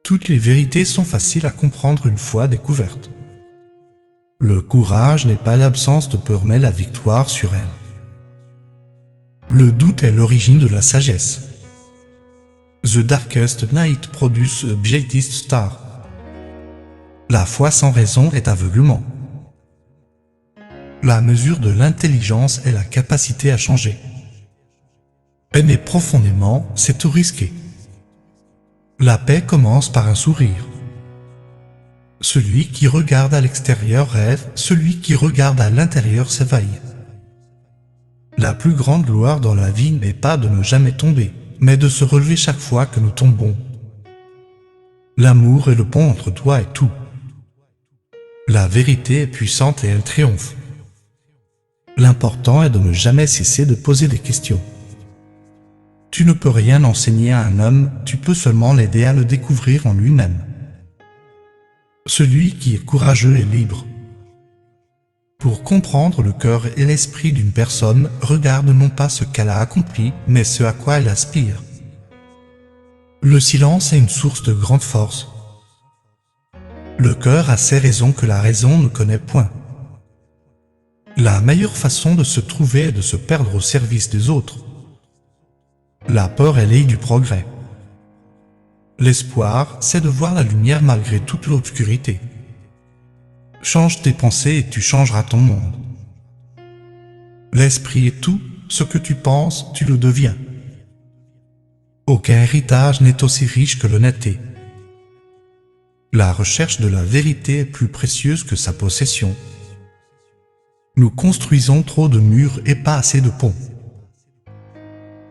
Toutes les vérités sont faciles à comprendre une fois découvertes. Le courage n'est pas l'absence de peur mais la victoire sur elle. Le doute est l'origine de la sagesse. The Darkest Night produce a Brightest Star. La foi sans raison est aveuglement. La mesure de l'intelligence est la capacité à changer. Aimer profondément, c'est tout risquer. La paix commence par un sourire. Celui qui regarde à l'extérieur rêve, celui qui regarde à l'intérieur s'éveille. La plus grande gloire dans la vie n'est pas de ne jamais tomber, mais de se relever chaque fois que nous tombons. L'amour est le pont entre toi et tout. La vérité est puissante et elle triomphe. L'important est de ne jamais cesser de poser des questions. Tu ne peux rien enseigner à un homme, tu peux seulement l'aider à le découvrir en lui-même. Celui qui est courageux est libre. Pour comprendre le cœur et l'esprit d'une personne, regarde non pas ce qu'elle a accompli, mais ce à quoi elle aspire. Le silence est une source de grande force. Le cœur a ses raisons que la raison ne connaît point. La meilleure façon de se trouver est de se perdre au service des autres. La peur est l'aïe du progrès. L'espoir, c'est de voir la lumière malgré toute l'obscurité. Change tes pensées et tu changeras ton monde. L'esprit est tout, ce que tu penses, tu le deviens. Aucun héritage n'est aussi riche que l'honnêteté. La recherche de la vérité est plus précieuse que sa possession. Nous construisons trop de murs et pas assez de ponts.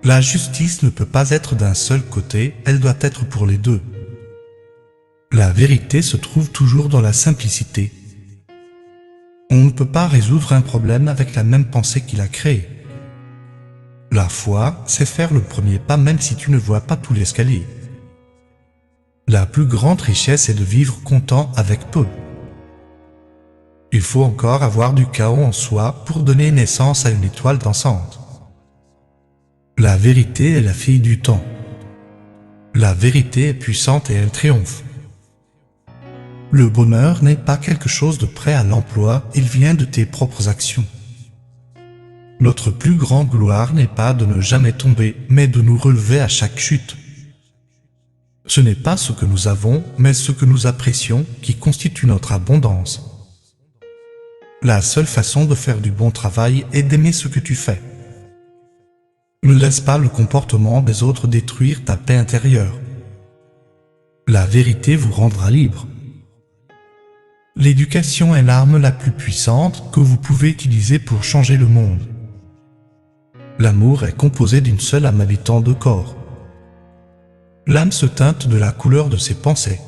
La justice ne peut pas être d'un seul côté, elle doit être pour les deux. La vérité se trouve toujours dans la simplicité. On ne peut pas résoudre un problème avec la même pensée qu'il a créé. La foi, c'est faire le premier pas même si tu ne vois pas tout l'escalier. La plus grande richesse est de vivre content avec peu. Il faut encore avoir du chaos en soi pour donner naissance à une étoile dansante. La vérité est la fille du temps. La vérité est puissante et elle triomphe. Le bonheur n'est pas quelque chose de prêt à l'emploi, il vient de tes propres actions. Notre plus grande gloire n'est pas de ne jamais tomber, mais de nous relever à chaque chute. Ce n'est pas ce que nous avons, mais ce que nous apprécions qui constitue notre abondance. La seule façon de faire du bon travail est d'aimer ce que tu fais. Ne laisse pas le comportement des autres détruire ta paix intérieure. La vérité vous rendra libre. L'éducation est l'arme la plus puissante que vous pouvez utiliser pour changer le monde. L'amour est composé d'une seule âme habitant deux corps. L'âme se teinte de la couleur de ses pensées.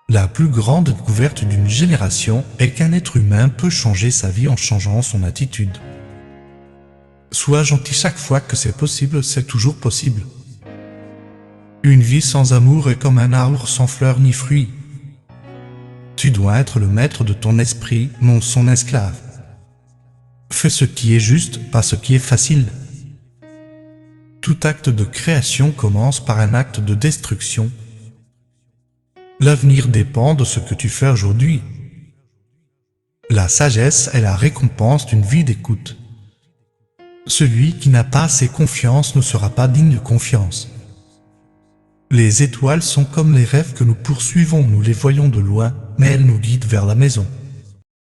La plus grande découverte d'une génération est qu'un être humain peut changer sa vie en changeant son attitude. Sois gentil chaque fois que c'est possible, c'est toujours possible. Une vie sans amour est comme un arbre sans fleurs ni fruits. Tu dois être le maître de ton esprit, non son esclave. Fais ce qui est juste, pas ce qui est facile. Tout acte de création commence par un acte de destruction. L'avenir dépend de ce que tu fais aujourd'hui. La sagesse est la récompense d'une vie d'écoute. Celui qui n'a pas assez confiance ne sera pas digne de confiance. Les étoiles sont comme les rêves que nous poursuivons, nous les voyons de loin, mais elles nous guident vers la maison.